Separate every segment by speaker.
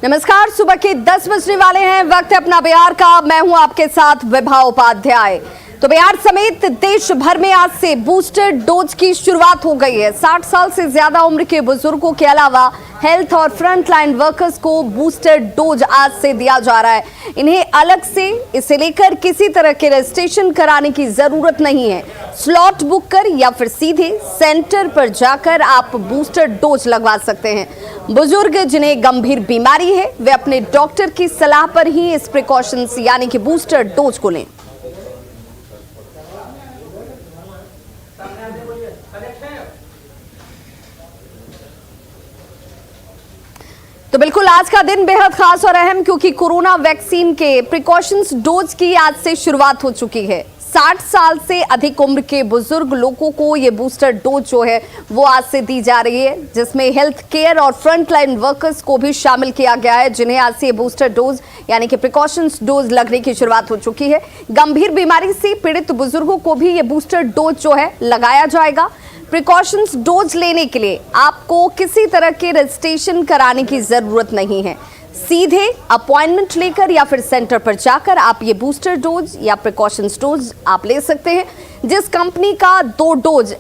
Speaker 1: नमस्कार, सुबह के 10 बजने वाले हैं। वक्त है अपना बिहार का। मैं हूं आपके साथ विभा उपाध्याय। तो बिहार समेत देश भर में आज से बूस्टर डोज की शुरुआत हो गई है। 60 साल से ज्यादा उम्र के बुजुर्गों के अलावा हेल्थ और फ्रंट लाइन वर्कर्स को बूस्टर डोज आज से दिया जा रहा है। इन्हें अलग से इसे लेकर किसी तरह के रजिस्ट्रेशन कराने की जरूरत नहीं है। स्लॉट बुक कर या फिर सीधे सेंटर पर जाकर आप बूस्टर डोज लगवा सकते हैं। बुजुर्ग जिन्हें गंभीर बीमारी है वे अपने डॉक्टर की सलाह पर ही इस प्रिकॉशंस यानी कि बूस्टर डोज को लें। तो बिल्कुल आज का दिन बेहद खास और अहम, क्योंकि कोरोना वैक्सीन के प्रिकॉशंस डोज की आज से शुरुआत हो चुकी है। 60 साल से अधिक उम्र के बुजुर्ग लोगों को ये बूस्टर डोज जो है वो आज से दी जा रही है, जिसमें हेल्थ केयर और फ्रंट लाइन वर्कर्स को भी शामिल किया गया है, जिन्हें आज से ये बूस्टर डोज यानी कि प्रिकॉशंस डोज लगने की शुरुआत हो चुकी है। गंभीर बीमारी से पीड़ित बुजुर्गों को भी ये बूस्टर डोज जो है लगाया जाएगा। प्रिकॉशंस डोज लेने के लिए आपको किसी तरह के रजिस्ट्रेशन कराने की जरूरत नहीं है। सीधे अपॉइंटमेंट लेकर या फिर सेंटर पर जाकर आप ये बूस्टर डोज या प्रिकॉशंस डोज आप ले सकते हैं। जिस कंपनी का 2 डोज,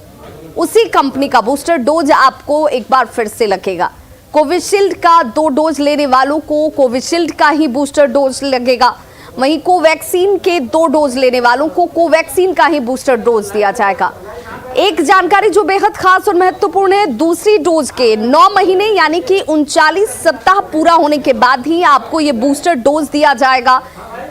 Speaker 1: उसी कंपनी का बूस्टर डोज आपको एक बार फिर से लगेगा। कोविशील्ड का 2 डोज लेने वालों को कोविशील्ड का ही बूस्टर डोज लगेगा। वहीं कोवैक्सीन के 2 डोज लेने वालों को कोवैक्सीन का ही बूस्टर डोज दिया जाएगा। एक जानकारी जो बेहद खास और महत्वपूर्ण है, दूसरी डोज के 9 महीने यानी कि 39 सप्ताह पूरा होने के बाद ही आपको ये बूस्टर डोज दिया जाएगा।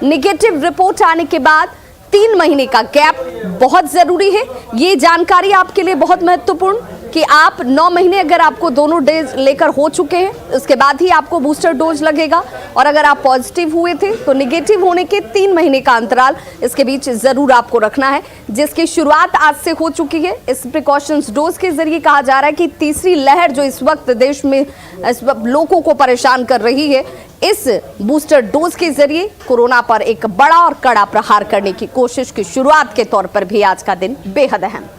Speaker 1: नेगेटिव रिपोर्ट आने के बाद 3 महीने का गैप बहुत जरूरी है। ये जानकारी आपके लिए बहुत महत्वपूर्ण कि आप 9 महीने अगर आपको दोनों डोज लेकर हो चुके हैं, उसके बाद ही आपको बूस्टर डोज लगेगा। और अगर आप पॉजिटिव हुए थे तो नेगेटिव होने के 3 महीने का अंतराल इसके बीच जरूर आपको रखना है, जिसकी शुरुआत आज से हो चुकी है। इस प्रिकॉशंस डोज के जरिए कहा जा रहा है कि तीसरी लहर जो इस वक्त देश में लोगों को परेशान कर रही है, इस बूस्टर डोज के जरिए कोरोना पर एक बड़ा और कड़ा प्रहार करने की कोशिश की शुरुआत के तौर पर भी आज का दिन बेहद अहम।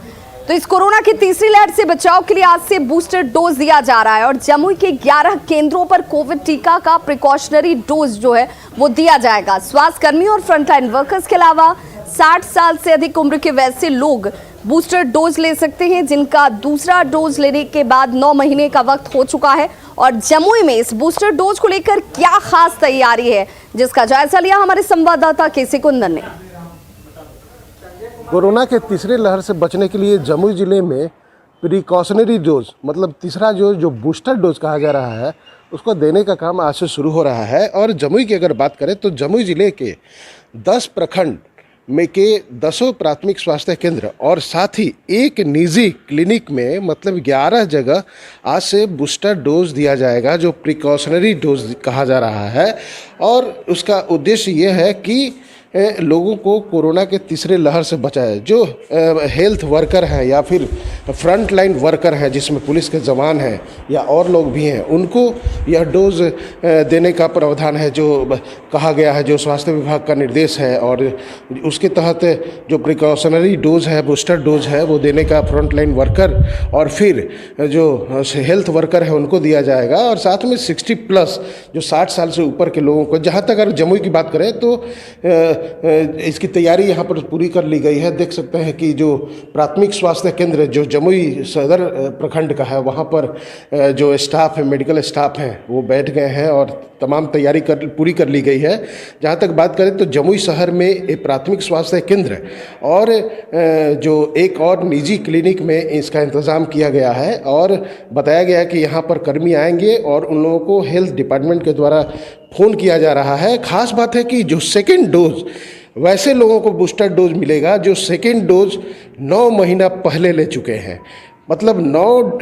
Speaker 1: तो इस कोरोना की तीसरी लहर से बचाव के लिए आज से बूस्टर डोज दिया जा रहा है और जमुई के 11 केंद्रों पर कोविड टीका का प्रिकॉशनरी डोज जो है वो दिया जाएगा। स्वास्थ्य कर्मी और फ्रंटलाइन वर्कर्स के अलावा 60 साल से अधिक उम्र के वैसे लोग बूस्टर डोज ले सकते हैं जिनका दूसरा डोज लेने के बाद 9 महीने का वक्त हो चुका है। और जमुई में इस बूस्टर डोज को लेकर क्या खास तैयारी है, जिसका जायजा लिया हमारे संवाददाता केसी कुंदन ने।
Speaker 2: कोरोना के तीसरे लहर से बचने के लिए जमुई जिले में प्रिकॉशनरी डोज मतलब तीसरा डोज जो बूस्टर डोज कहा जा रहा है उसको देने का काम आज से शुरू हो रहा है। और जमुई की अगर बात करें तो जमुई जिले के 10 प्रखंड में के 10 प्राथमिक स्वास्थ्य केंद्र और साथ ही एक निजी क्लिनिक में मतलब 11 जगह आज से बूस्टर डोज दिया जाएगा, जो प्रिकॉशनरी डोज कहा जा रहा है। और उसका उद्देश्य ये है कि लोगों को कोरोना के तीसरे लहर से बचाए। जो हेल्थ वर्कर हैं या फिर फ्रंट लाइन वर्कर हैं, जिसमें पुलिस के जवान हैं या और लोग भी हैं, उनको यह डोज देने का प्रावधान है जो कहा गया है, जो स्वास्थ्य विभाग का निर्देश है। और उसके तहत जो प्रिकॉशनरी डोज है, बूस्टर डोज है, वो देने का फ्रंट लाइन वर्कर और फिर जो हेल्थ वर्कर है उनको दिया जाएगा। और साथ में 60+ जो 60 साल से ऊपर के लोगों को, जहाँ तक अगर जमुई की बात करें तो इसकी तैयारी यहाँ पर पूरी कर ली गई है। देख सकते हैं कि जो प्राथमिक स्वास्थ्य केंद्र जो जमुई सदर प्रखंड का है, वहाँ पर जो स्टाफ है, मेडिकल स्टाफ हैं, वो बैठ गए हैं और तमाम तैयारी पूरी कर ली गई है। जहाँ तक बात करें तो जमुई शहर में एक प्राथमिक स्वास्थ्य केंद्र और जो एक और निजी क्लिनिक में इसका इंतज़ाम किया गया है। और बताया गया है कि यहाँ पर कर्मी आएंगे और उन लोगों को हेल्थ डिपार्टमेंट के द्वारा फ़ोन किया जा रहा है। खास बात है कि जो सेकेंड डोज वैसे लोगों को बूस्टर डोज मिलेगा जो सेकेंड डोज 9 महीना पहले ले चुके हैं। मतलब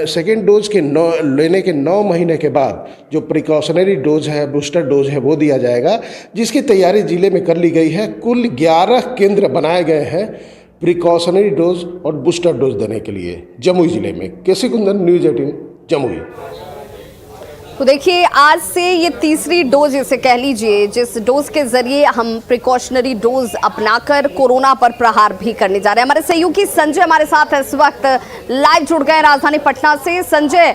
Speaker 2: सेकेंड डोज के लेने के 9 महीने के बाद जो प्रिकॉशनरी डोज है, बूस्टर डोज है, वो दिया जाएगा, जिसकी तैयारी जिले में कर ली गई है। कुल 11 केंद्र बनाए गए हैं प्रिकॉशनरी डोज और बूस्टर डोज देने के लिए जमुई जिले में। केसी कुंदन, न्यूज़ 18 जमुई।
Speaker 1: तो देखिए आज से ये तीसरी डोज इसे कह लीजिए, जिस डोज के जरिए हम प्रिकॉशनरी डोज अपनाकर कोरोना पर प्रहार भी करने जा रहे हैं। हमारे सहयोगी संजय हमारे साथ इस वक्त लाइव जुड़ गए राजधानी पटना से। संजय,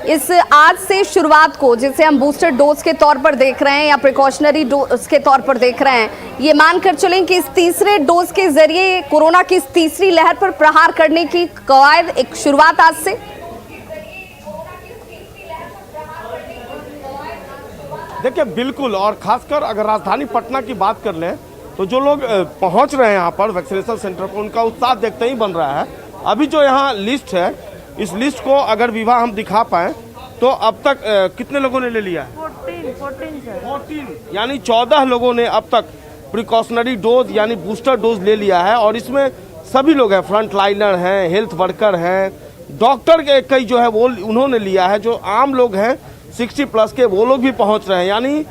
Speaker 1: इस आज से शुरुआत को, जिसे हम बूस्टर डोज के तौर पर देख रहे हैं या प्रिकॉशनरी डोज के तौर पर देख रहे हैं, ये मानकर चलें कि इस तीसरे डोज के जरिए कोरोना की इस तीसरी लहर पर प्रहार करने की कवायद एक शुरुआत आज से।
Speaker 3: देखिए बिल्कुल, और खासकर अगर राजधानी पटना की बात कर लें तो जो लोग पहुंच रहे हैं यहाँ पर वैक्सीनेशन सेंटर पर, उनका उत्साह देखते ही बन रहा है। अभी जो यहाँ लिस्ट है, इस लिस्ट को अगर विवाह हम दिखा पाए तो अब तक कितने लोगों ने ले लिया है? 14 यानी 14 लोगों ने अब तक प्रिकॉशनरी डोज यानी बूस्टर डोज ले लिया है। और इसमें सभी लोग हैं, फ्रंट लाइनर हैं, हेल्थ वर्कर हैं, डॉक्टर के कई जो है वो उन्होंने लिया है। जो आम लोग हैं 60+ के, वो लोग भी पहुंच रहे हैं। यानी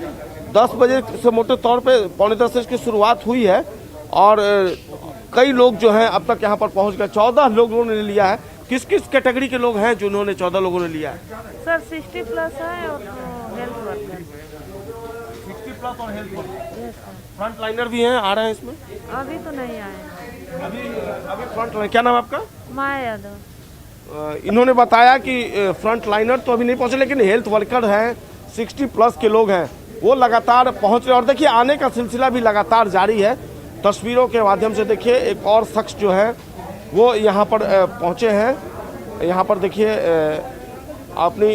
Speaker 3: 10 बजे से मोटे तौर पे 9:45 की शुरुआत हुई है और कई लोग जो हैं अब तक यहाँ पर पहुंच गए। 14 लोगों ने लिया है। किस किस कैटेगरी के लोग हैं जिन्होंने 14 लोगों ने लिया है?
Speaker 4: सर 60+ है और हेल्थ वर्कर।
Speaker 3: 60+ और हेल्थ वर्कर, फ्रंट लाइनर भी हैं, आ रहे हैं इसमें?
Speaker 4: अभी तो नहीं आए।
Speaker 3: अभी फ्रंट लाइन, क्या नाम है आपका?
Speaker 4: माया यादव।
Speaker 3: इन्होंने बताया कि फ्रंट लाइनर तो अभी नहीं पहुंचे, लेकिन हेल्थ वर्कर हैं, 60+ के लोग हैं, वो लगातार पहुंच रहे हैं। और देखिए आने का सिलसिला भी लगातार जारी है। तस्वीरों के माध्यम से देखिए एक और शख्स जो है वो यहाँ पर पहुँचे हैं। यहाँ पर देखिए अपनी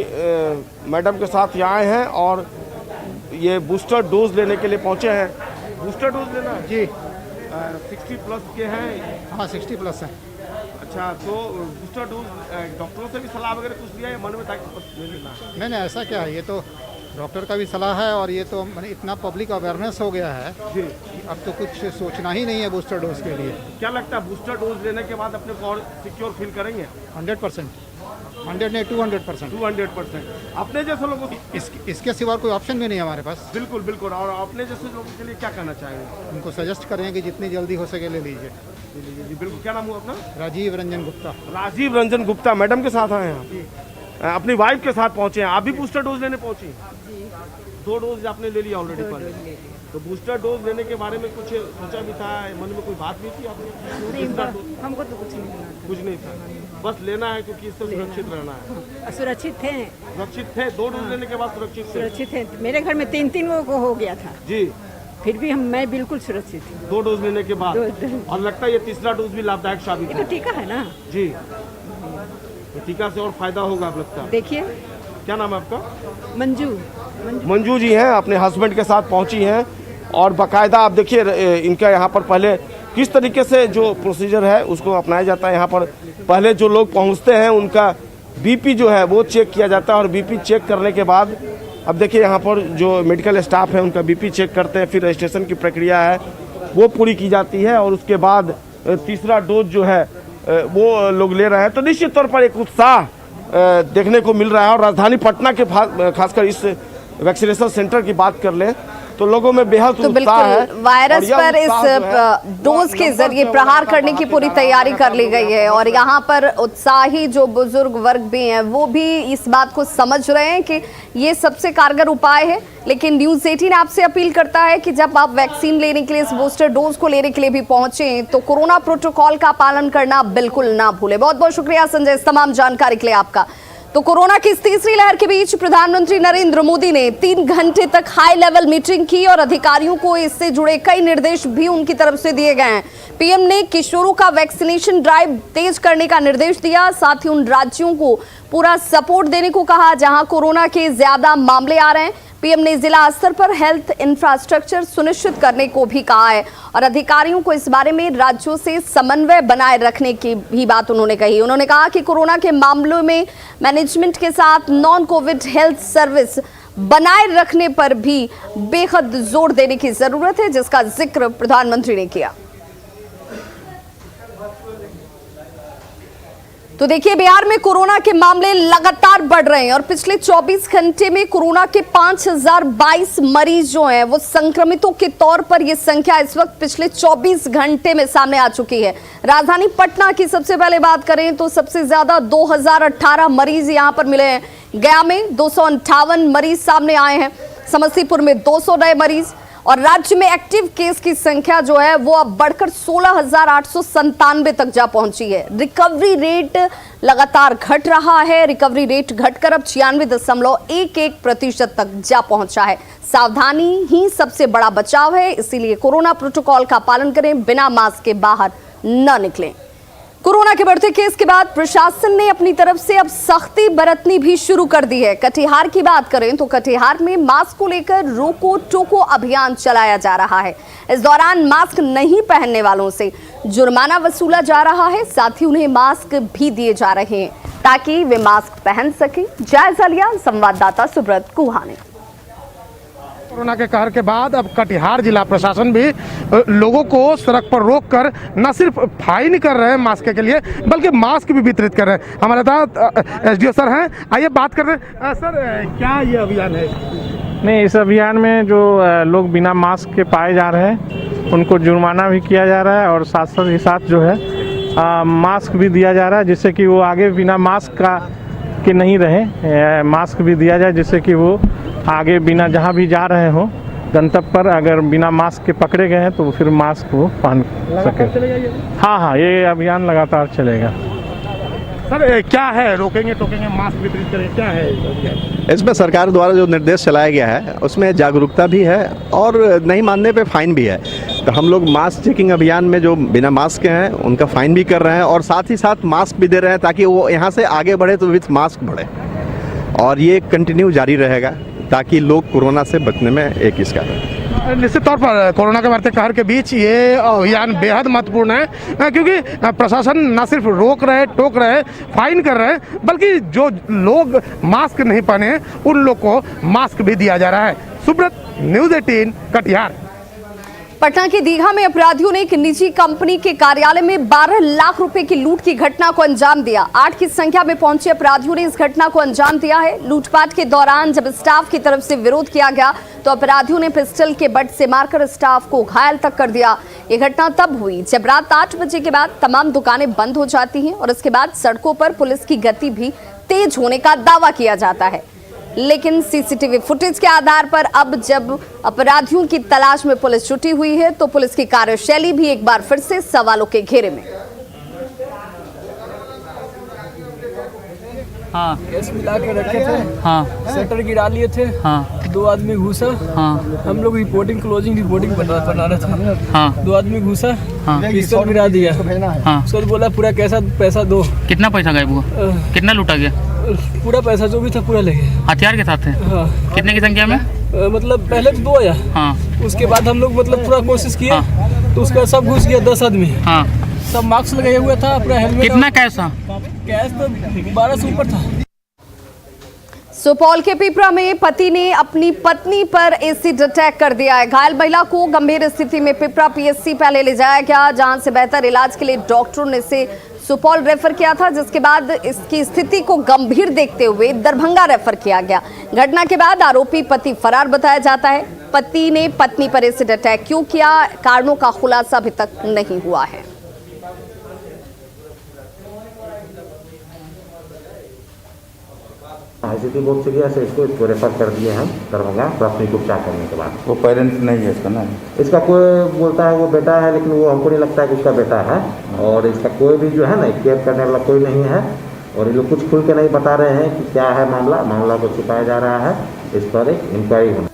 Speaker 3: मैडम के साथ यहाँ आए हैं और ये बूस्टर डोज लेने के लिए पहुँचे हैं। बूस्टर डोज लेना है
Speaker 5: जी।
Speaker 3: 60+ के हैं?
Speaker 5: हाँ 60+ है।
Speaker 3: अच्छा, तो बूस्टर डोज डॉक्टरों से भी सलाह वगैरह कुछ लिया है मन में ताकि ले लेना है?
Speaker 5: नहीं ऐसा क्या है, ये तो डॉक्टर का भी सलाह है और ये तो मैंने इतना पब्लिक अवेयरनेस हो गया है
Speaker 3: जी,
Speaker 5: अब तो कुछ सोचना ही नहीं है बूस्टर डोज के लिए।
Speaker 3: क्या लगता है बूस्टर डोज लेने के बाद अपने को और सिक्योर फील करेंगे?
Speaker 5: 100%, 100 नहीं 200%।
Speaker 3: 200%। अपने जैसे लोगों
Speaker 5: इसके सिवा कोई ऑप्शन भी नहीं है हमारे पास।
Speaker 3: बिल्कुल बिल्कुल। और अपने जैसे लोगों के लिए क्या कहना चाहेंगे?
Speaker 5: उनको सजेस्ट करें कि जितनी जल्दी हो सके ले लीजिए।
Speaker 3: जी बिल्कुल। क्या नाम हुआ अपना?
Speaker 5: राजीव रंजन गुप्ता।
Speaker 3: राजीव रंजन गुप्ता मैडम के साथ आए हैं, अपनी वाइफ के साथ पहुंचे हैं। आप भी बूस्टर डोज लेने पहुंची? 2 डोज आपने ले लिया ऑलरेडी पहले, तो बूस्टर डोज लेने के बारे में कुछ सोचा भी था, मन में कोई बात भी थी आपने?
Speaker 4: हमको तो कुछ नहीं,
Speaker 3: कुछ नहीं था, बस लेना है क्योंकि इससे सुरक्षित रहना है।
Speaker 4: सुरक्षित थे।
Speaker 3: सुरक्षित थे? 2 डोज लेने के बाद सुरक्षित थे?
Speaker 4: सुरक्षित थे। मेरे घर में 3 लोगों को हो गया था,
Speaker 3: जी,
Speaker 4: फिर भी मैं बिल्कुल सुरक्षित हूँ
Speaker 3: 2 डोज लेने के बाद। और लगता है ये तीसरा डोज भी लाभदायक साबित
Speaker 4: तो
Speaker 3: है।
Speaker 4: टीका है ना
Speaker 3: जी, तो टीका से और फायदा होगा आप लगता है।
Speaker 4: देखिए।
Speaker 3: क्या नाम है आपका?
Speaker 4: मंजू।
Speaker 3: मंजू जी हैं, अपने हस्बैंड के साथ पहुंची हैं और बाकायदा आप देखिए इनका यहाँ पर पहले किस तरीके से जो प्रोसीजर है उसको अपनाया जाता है। यहाँ पर पहले जो लोग पहुँचते हैं उनका बीपी जो है वो चेक किया जाता है और बीपी चेक करने के बाद अब देखिए यहाँ पर जो मेडिकल स्टाफ है उनका बीपी चेक करते हैं, फिर रजिस्ट्रेशन की प्रक्रिया है वो पूरी की जाती है और उसके बाद तीसरा डोज जो है वो लोग ले रहे हैं। तो निश्चित तौर पर एक उत्साह देखने को मिल रहा है। और राजधानी पटना के खासकर इस वैक्सीनेशन सेंटर की बात कर लें तो लोगों में बेहद
Speaker 1: तो
Speaker 3: उत्साह है।
Speaker 1: बिल्कुल वायरस पर इस डोज के जरिए प्रहार करने की पूरी तैयारी कर ली गई है और यहाँ पर उत्साही जो बुजुर्ग वर्ग भी हैं वो भी इस बात को समझ रहे हैं कि ये सबसे कारगर उपाय है। लेकिन न्यूज़ 18 आपसे अपील करता है कि जब आप वैक्सीन लेने के लिए, इस बूस्टर डोज को लेने के लिए भी पहुंचे तो कोरोना प्रोटोकॉल का पालन करना बिल्कुल ना भूलें। बहुत बहुत शुक्रिया संजय इस तमाम जानकारी के लिए आपका। तो कोरोना की इस तीसरी लहर के बीच प्रधानमंत्री नरेंद्र मोदी ने 3 घंटे तक हाई लेवल मीटिंग की और अधिकारियों को इससे जुड़े कई निर्देश भी उनकी तरफ से दिए गए हैं। पीएम ने किशोरों का वैक्सीनेशन ड्राइव तेज करने का निर्देश दिया, साथ ही उन राज्यों को पूरा सपोर्ट देने को कहा जहां कोरोना के ज्यादा मामले आ रहे हैं। पीएम ने जिला स्तर पर हेल्थ इंफ्रास्ट्रक्चर सुनिश्चित करने को भी कहा है और अधिकारियों को इस बारे में राज्यों से समन्वय बनाए रखने की भी बात उन्होंने कही। उन्होंने कहा कि कोरोना के मामलों में मैनेजमेंट के साथ नॉन कोविड हेल्थ सर्विस बनाए रखने पर भी बेहद जोर देने की जरूरत है, जिसका जिक्र प्रधानमंत्री ने किया। तो देखिए बिहार में कोरोना के मामले लगातार बढ़ रहे हैं और पिछले 24 घंटे में कोरोना के 5022 मरीज जो हैं वो संक्रमितों के तौर पर ये संख्या इस वक्त पिछले 24 घंटे में सामने आ चुकी है। राजधानी पटना की सबसे पहले बात करें तो सबसे ज्यादा 2018 मरीज यहां पर मिले हैं। गया में 258 मरीज सामने आए हैं, समस्तीपुर में 200 नए मरीज और राज्य में एक्टिव केस की संख्या जो है वो अब बढ़कर 16,897 तक जा पहुंची है। रिकवरी रेट लगातार घट रहा है। रिकवरी रेट घटकर अब 96.11% तक जा पहुंचा है। सावधानी ही सबसे बड़ा बचाव है, इसीलिए कोरोना प्रोटोकॉल का पालन करें, बिना मास्क के बाहर न निकलें। कोरोना के बढ़ते केस के बाद प्रशासन ने अपनी तरफ से अब सख्ती बरतनी भी शुरू कर दी है। कटिहार की बात करें तो कटिहार में मास्क को लेकर रोको टोको अभियान चलाया जा रहा है। इस दौरान मास्क नहीं पहनने वालों से जुर्माना वसूला जा रहा है, साथ ही उन्हें मास्क भी दिए जा रहे हैं ताकि वे मास्क पहन सकें। जायजा लिया संवाददाता सुब्रत गुहा ने।
Speaker 6: कोरोना के कहर के बाद अब कटिहार जिला प्रशासन भी लोगों को सड़क पर रोककर न सिर्फ फाइन कर रहे हैं मास्क के लिए, बल्कि मास्क भी वितरित कर रहे हैं। हमारे साथ एसडीओ सर हैं, आइए बात कर रहे हैं। सर, क्या ये अभियान है?
Speaker 7: नहीं, इस अभियान में जो लोग बिना मास्क के पाए जा रहे हैं उनको जुर्माना भी किया जा रहा है और साथ ही साथ जो है मास्क भी दिया जा रहा है, जिससे कि वो आगे बिना मास्क के नहीं रहे। मास्क भी दिया जाए जिससे कि वो आगे बिना जहाँ भी जा रहे हो गंतव्य पर अगर बिना मास्क के पकड़े गए हैं तो फिर मास्क वो पहन सके। हाँ, ये अभियान लगातार चलेगा।
Speaker 6: सर, क्या है रोकेंगे टोकेंगे मास्क वितरित करें, क्या है
Speaker 8: इसमें सरकार द्वारा जो निर्देश चलाया गया है उसमें जागरूकता भी है और नहीं मानने पे फाइन भी है। तो हम लोग मास्क चेकिंग अभियान में जो बिना मास्क के हैं उनका फाइन भी कर रहे हैं और साथ ही साथ मास्क भी दे रहे हैं ताकि वो यहाँ से आगे बढ़े तो विथ मास्क बढ़े, और ये कंटिन्यू जारी रहेगा ताकि लोग कोरोना से बचने में एक इसका।
Speaker 6: निश्चित तौर पर कोरोना के बढ़ते कहर के बीच ये अभियान बेहद महत्वपूर्ण है, क्योंकि प्रशासन न सिर्फ रोक रहे टोक रहे फाइन कर रहे हैं, बल्कि जो लोग मास्क नहीं पहने हैं उन लोग को मास्क भी दिया जा रहा है। सुब्रत, न्यूज़ 18 कटिहार।
Speaker 1: पटना के दीघा में अपराधियों ने एक निजी कंपनी के कार्यालय में 12 लाख रुपए की लूट की घटना को अंजाम दिया। 8 की संख्या में पहुंचे अपराधियों ने इस घटना को अंजाम दिया है। लूटपाट के दौरान जब स्टाफ की तरफ से विरोध किया गया तो अपराधियों ने पिस्टल के बट से मारकर स्टाफ को घायल तक कर दिया। ये घटना तब हुई जब रात 8 बजे के बाद तमाम दुकानें बंद हो जाती हैं और इसके बाद सड़कों पर पुलिस की गति भी तेज होने का दावा किया जाता है। लेकिन सीसीटीवी फुटेज के आधार पर अब जब अपराधियों की तलाश में पुलिस जुटी हुई है तो पुलिस की कार्यशैली भी एक बार फिर से सवालों के घेरे में।
Speaker 9: हाँ, केस मिला के रखे थे। हाँ, शटर गिरा लिए थे। हाँ, 2 आदमी घुसा। हाँ, हम लोग क्लोजिंग रिपोर्टिंग बना रहे थे। हाँ, 2 आदमी घुसा। हाँ, पिस्तौल गिरा दिया। हाँ, सर बोला पूरा कैसा पैसा दो। कितना पैसा गायब हुआ? कितना लूटा गया? पूरा पैसा जो भी था पूरा ले गए। हथियार के साथ है? हाँ। कितने की संख्या में? मतलब पहले तो 2 आया। हाँ, उसके बाद हम लोग मतलब पूरा कोशिश किए। हाँ, तो उसका सब घुस गया 10 आदमी। हाँ, सब मास्क लगाया हुआ था, अपना हेलमेट। कितना कैश था? कैश तो 12 से ऊपर था।
Speaker 1: सुपौल के पिपरा में पति ने अपनी पत्नी पर एसिड अटैक कर दिया है। घायल महिला को गंभीर स्थिति में पिपरा पीएचसी पहले ले जाया गया, जहां से बेहतर इलाज के लिए डॉक्टरों ने इसे सुपौल रेफर किया था, जिसके बाद इसकी स्थिति को गंभीर देखते हुए दरभंगा रेफर किया गया। घटना के बाद आरोपी पति फरार बताया जाता है। पति ने पत्नी पर एसिड अटैक क्यों किया, कारणों का खुलासा अभी तक नहीं हुआ है।
Speaker 10: आईसीटी बहुत सीरियस है, इसको रेफर कर दिए हम दरभंगा प्राथमिक उपचार करने के बाद।
Speaker 11: वो पेरेंट नहीं है इसका ना?
Speaker 10: इसका कोई बोलता है वो बेटा है, लेकिन वो हमको नहीं लगता है कि उसका बेटा है, और इसका कोई भी जो है ना केयर करने वाला कोई नहीं है, और ये लोग कुछ खुल के नहीं बता रहे हैं कि क्या है मामला को छुपाया जा रहा है। इस पर एक इंक्वायरी होना।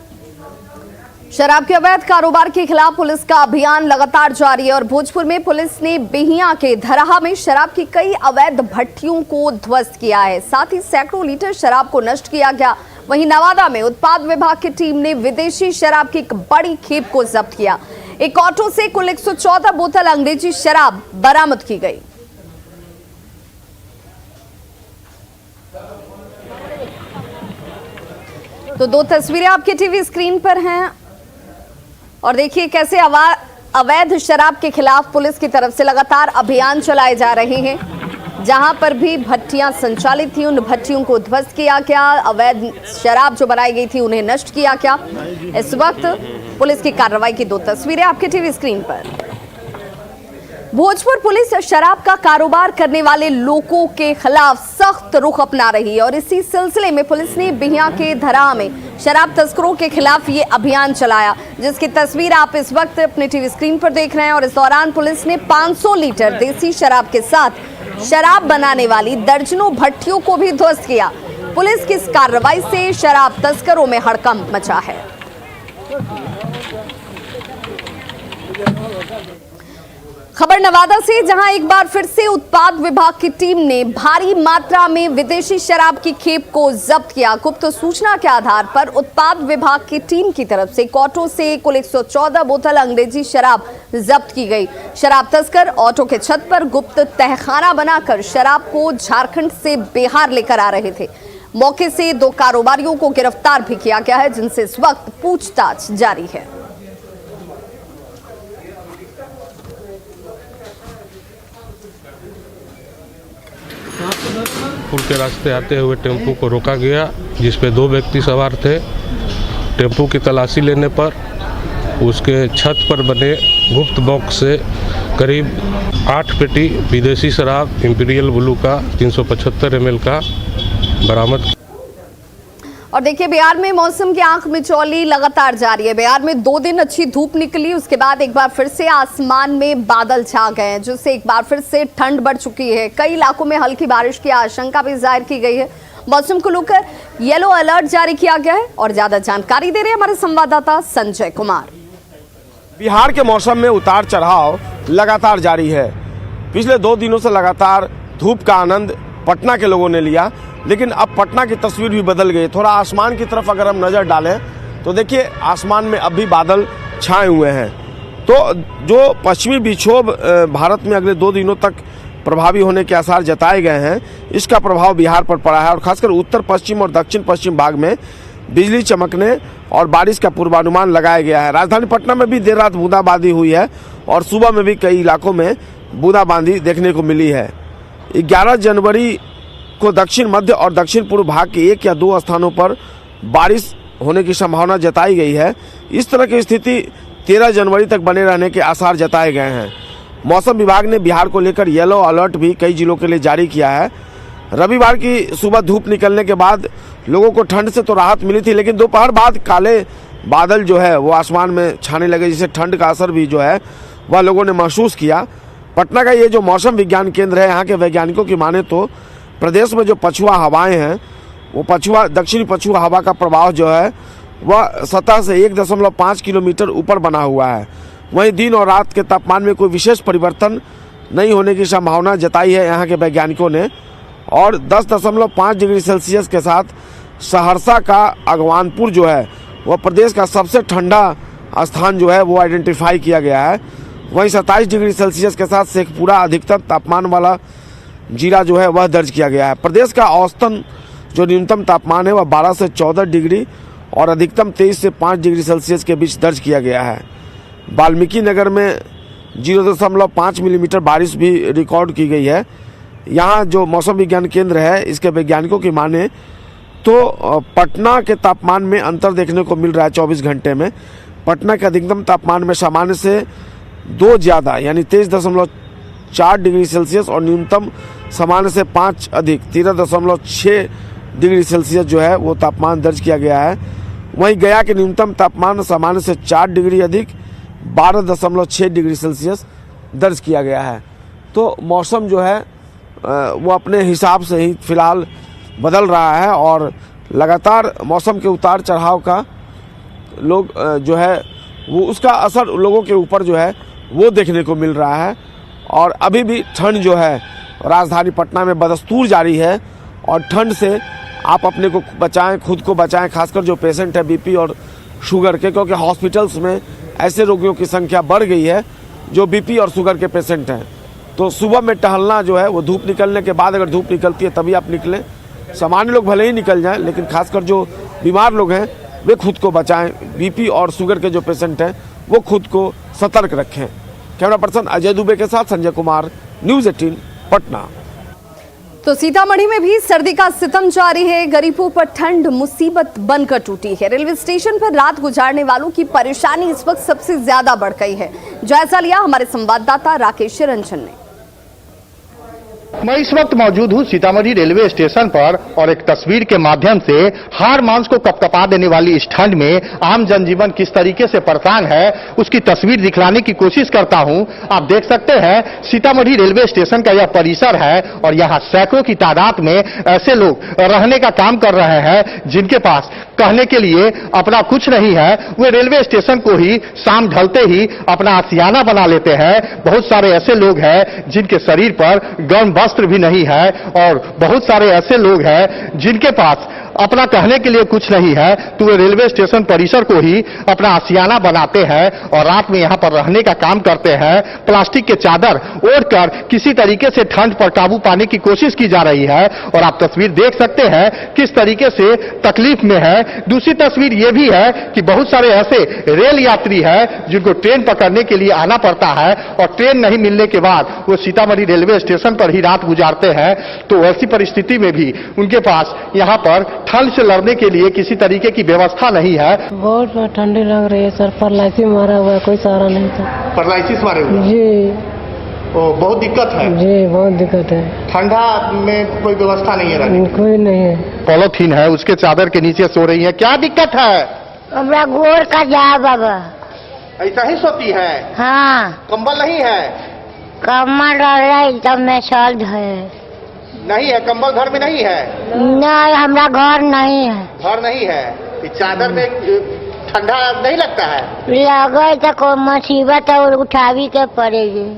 Speaker 1: शराब के अवैध कारोबार के खिलाफ पुलिस का अभियान लगातार जारी है और भोजपुर में पुलिस ने बिहियां के धराहा में शराब की कई अवैध भट्टियों को ध्वस्त किया है। साथ ही सैकड़ों लीटर शराब को नष्ट किया गया। वहीं नवादा में उत्पाद विभाग की टीम ने विदेशी शराब की एक बड़ी खेप को जब्त किया। एक ऑटो से कुल 114 बोतल अंग्रेजी शराब बरामद की गई। तो 2 तस्वीरें आपके टीवी स्क्रीन पर हैं और देखिए कैसे अवैध शराब के खिलाफ पुलिस की तरफ से लगातार अभियान चलाए जा रहे हैं। जहां पर भी भट्टियां संचालित थी उन भट्टियों को ध्वस्त किया गया। अवैध शराब जो बनाई गई थी उन्हें नष्ट किया गया। इस वक्त पुलिस की कार्रवाई की 2 तस्वीरें आपके टीवी स्क्रीन पर। भोजपुर पुलिस शराब का कारोबार करने वाले लोगों के खिलाफ सख्त रुख अपना रही है और इसी सिलसिले में पुलिस ने बिहियां के धरा में शराब तस्करों के खिलाफ ये अभियान चलाया, जिसकी तस्वीर आप इस वक्त अपने टीवी स्क्रीन पर देख रहे हैं। और इस दौरान पुलिस ने 500 लीटर देसी शराब के साथ शराब बनाने वाली दर्जनों भट्टियों को भी ध्वस्त किया। पुलिस की इस कार्रवाई से शराब तस्करों में हड़कंप मचा है। खबर नवादा से, जहां एक बार फिर से उत्पाद विभाग की टीम ने भारी मात्रा में विदेशी शराब की खेप को जब्त किया। गुप्त सूचना के आधार पर उत्पाद विभाग की टीम की तरफ से ऑटो से कुल 114 बोतल अंग्रेजी शराब जब्त की गई। शराब तस्कर ऑटो के छत पर गुप्त तहखाना बनाकर शराब को झारखंड से बिहार लेकर आ रहे थे। मौके से 2 कारोबारियों को गिरफ्तार भी किया गया है, जिनसे इस वक्त पूछताछ जारी है।
Speaker 11: पुल के रास्ते आते हुए टेम्पू को रोका गया, जिस पे 2 व्यक्ति सवार थे। टेम्पू की तलाशी लेने पर उसके छत पर बने गुप्त बॉक्स से करीब 8 पेटी विदेशी शराब इंपीरियल ब्लू का 375 ml का बरामद।
Speaker 1: और देखिए, बिहार में मौसम की आंख मिचौली लगातार जारी है। बिहार में 2 दिन अच्छी धूप निकली, उसके बाद एक बार फिर से आसमान में बादल छा गए हैं, जिससे एक बार फिर से ठंड बढ़ चुकी है। कई इलाकों में हल्की बारिश की आशंका भी जाहिर की गई है। मौसम को लेकर येलो अलर्ट जारी किया गया है और ज्यादा जानकारी दे रहे हैं हमारे संवाददाता संजय कुमार।
Speaker 3: बिहार के मौसम में उतार चढ़ाव लगातार जारी है। पिछले 2 दिनों से लगातार धूप का आनंद पटना के लोगों ने लिया, लेकिन अब पटना की तस्वीर भी बदल गई। थोड़ा आसमान की तरफ अगर हम नज़र डालें तो देखिए, आसमान में अब भी बादल छाए हुए हैं। तो जो पश्चिमी विक्षोभ भारत में अगले 2 दिनों तक प्रभावी होने के आसार जताए गए हैं, इसका प्रभाव बिहार पर पड़ा है और खासकर उत्तर पश्चिम और दक्षिण पश्चिम भाग में बिजली चमकने और बारिश का पूर्वानुमान लगाया गया है। राजधानी पटना में भी देर रात बूंदाबांदी हुई है और सुबह में भी कई इलाकों में बूंदाबांदी देखने को मिली है। 11 जनवरी को दक्षिण मध्य और दक्षिण पूर्व भाग के 1 या 2 स्थानों पर बारिश होने की संभावना जताई गई है। इस तरह की स्थिति 13 जनवरी तक बने रहने के आसार जताए गए हैं। मौसम विभाग ने बिहार को लेकर येलो अलर्ट भी कई जिलों के लिए जारी किया है। रविवार की सुबह धूप निकलने के बाद लोगों को ठंड से तो राहत मिली थी, लेकिन दोपहर बाद काले बादल जो है वो आसमान में छाने लगे, जिससे ठंड का असर भी जो है वह लोगों ने महसूस किया। पटना का ये जो मौसम विज्ञान केंद्र है, यहाँ के वैज्ञानिकों की माने तो प्रदेश में जो पछुआ हवाएं हैं, वो दक्षिणी पछुआ हवा का प्रभाव जो है वह सतह से 1.5 किलोमीटर ऊपर बना हुआ है। वहीं दिन और रात के तापमान में कोई विशेष परिवर्तन नहीं होने की संभावना जताई है यहाँ के वैज्ञानिकों ने। और 10.5 डिग्री सेल्सियस के साथ सहरसा का अगवानपुर जो है वह प्रदेश का सबसे ठंडा स्थान जो है वो आइडेंटिफाई किया गया है। वहीं 27 डिग्री सेल्सियस के साथ शेखपुरा अधिकतम तापमान वाला जिला जो है वह दर्ज किया गया है। प्रदेश का औसतन जो न्यूनतम तापमान है वह 12 से 14 डिग्री और अधिकतम 23 से 5 डिग्री सेल्सियस के बीच दर्ज किया गया है। वाल्मीकि नगर में 0.5 मिलीमीटर बारिश भी रिकॉर्ड की गई है। यहाँ जो मौसम विज्ञान केंद्र है, इसके वैज्ञानिकों की माने तो पटना के तापमान में अंतर देखने को मिल रहा है। 24 घंटे में पटना के अधिकतम तापमान में सामान्य से 2 ज़्यादा यानी 23.4 डिग्री सेल्सियस और न्यूनतम सामान्य से 5 अधिक 13.6 डिग्री सेल्सियस जो है वो तापमान दर्ज किया गया है। वहीं गया के न्यूनतम तापमान सामान्य से 4 डिग्री अधिक 12.6 डिग्री सेल्सियस दर्ज किया गया है। तो मौसम जो है वो अपने हिसाब से ही फिलहाल बदल रहा है और लगातार मौसम के उतार चढ़ाव का लोग जो है वो उसका असर लोगों के ऊपर जो है वो देखने को मिल रहा है। और अभी भी ठंड जो है राजधानी पटना में बदस्तूर जारी है और ठंड से आप अपने को बचाएं, खुद को बचाएं, खासकर जो पेशेंट है बीपी और शुगर के, क्योंकि हॉस्पिटल्स में ऐसे रोगियों की संख्या बढ़ गई है जो बीपी और शुगर के पेशेंट हैं। तो सुबह में टहलना जो है वो धूप निकलने के बाद, अगर धूप निकलती है तभी आप निकलें। सामान्य लोग भले ही निकल जाएं, लेकिन खासकर जो बीमार लोग हैं वे खुद को बचाएं। बीपी और शुगर के जो पेशेंट हैं वो खुद को सतर्क रखें। कैमरा पर्सन अजय दुबे के साथ संजय कुमार, न्यूज़ 18 पटना।
Speaker 1: तो सीतामढ़ी में भी सर्दी का सितम जारी है। गरीबों पर ठंड मुसीबत बनकर टूटी है। रेलवे स्टेशन पर रात गुजारने वालों की परेशानी इस वक्त सबसे ज्यादा बढ़ गई है। जायजा लिया हमारे संवाददाता राकेश रंजन ने।
Speaker 12: मैं इस वक्त मौजूद हूं सीतामढ़ी रेलवे स्टेशन पर और एक तस्वीर के माध्यम से हाड़ मांस को कपकपा देने वाली इस ठंड में आम जनजीवन किस तरीके से परेशान है उसकी तस्वीर दिखलाने की कोशिश करता हूं। आप देख सकते हैं सीतामढ़ी रेलवे स्टेशन का यह परिसर है और यहां सैकड़ों की तादाद में ऐसे लोग रहने का काम कर रहे हैं जिनके पास कहने के लिए अपना कुछ नहीं है। वे रेलवे स्टेशन को ही शाम ढलते ही अपना आशियाना बना लेते हैं। बहुत सारे ऐसे लोग हैं जिनके शरीर पर गर्म वस्त्र भी नहीं है और बहुत सारे ऐसे लोग हैं जिनके पास अपना कहने के लिए कुछ नहीं है, तो वे रेलवे स्टेशन परिसर को ही अपना आशियाना बनाते हैं और रात में यहां पर रहने का काम करते हैं। प्लास्टिक के चादर ओढ़कर किसी तरीके से ठंड पर काबू पाने की कोशिश की जा रही है और आप तस्वीर देख सकते हैं किस तरीके से तकलीफ में है। दूसरी तस्वीर ये भी है कि बहुत सारे ऐसे रेल यात्री हैं जिनको ट्रेन पकड़ने के लिए आना पड़ता है और ट्रेन नहीं मिलने के बाद वो सीतामढ़ी रेलवे स्टेशन पर ही रात गुजारते हैं। तो ऐसी परिस्थिति में भी उनके पास यहाँ पर ठंड से लड़ने के लिए किसी तरीके की व्यवस्था नहीं है।
Speaker 4: बहुत ठंडी लग रही है सर, पैरालिसिस मारा हुआ है, कोई सहारा नहीं था।
Speaker 12: पैरालिसिस मारे हुए
Speaker 4: जी
Speaker 12: बहुत दिक्कत है।
Speaker 4: जी बहुत दिक्कत है।
Speaker 12: ठंडा में कोई व्यवस्था नहीं है,
Speaker 4: कोई नहीं है।
Speaker 12: पॉलिथीन है उसके चादर के नीचे सो रही है। क्या दिक्कत है?
Speaker 4: हमरा गोर का जा बाबा।
Speaker 12: ऐसा ही सोती है?
Speaker 4: हाँ।
Speaker 12: कंबल नहीं है?
Speaker 4: कमर रही तब में सर्द है।
Speaker 12: नहीं है कंबल घर में नहीं है?
Speaker 4: नहीं हमरा घर नहीं है।
Speaker 12: घर नहीं है? चादर में ठंडा नहीं लगता है?
Speaker 4: लगे तो कोई मुसीबत और उठावी के पड़ेगी।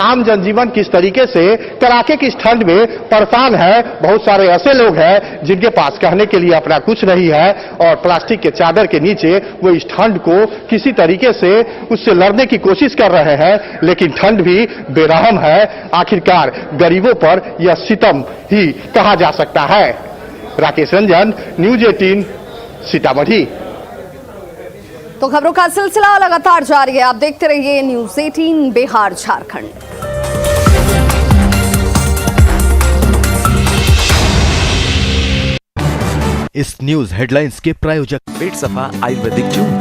Speaker 12: आम जनजीवन किस तरीके से कड़ाके की इस ठंड में परेशान है। बहुत सारे ऐसे लोग हैं जिनके पास कहने के लिए अपना कुछ नहीं है और प्लास्टिक के चादर के नीचे वो इस ठंड को किसी तरीके से उससे लड़ने की कोशिश कर रहे हैं, लेकिन ठंड भी बेरहम है। आखिरकार गरीबों पर यह सितम ही कहा जा सकता है। राकेश रंजन, न्यूज 18 सीतामढ़ी।
Speaker 1: तो खबरों का सिलसिला लगातार जारी है। आप देखते रहिए न्यूज 18 बिहार झारखंड।
Speaker 13: इस न्यूज हेडलाइंस के प्रायोजक पेट सफा आयुर्वेदिक जून।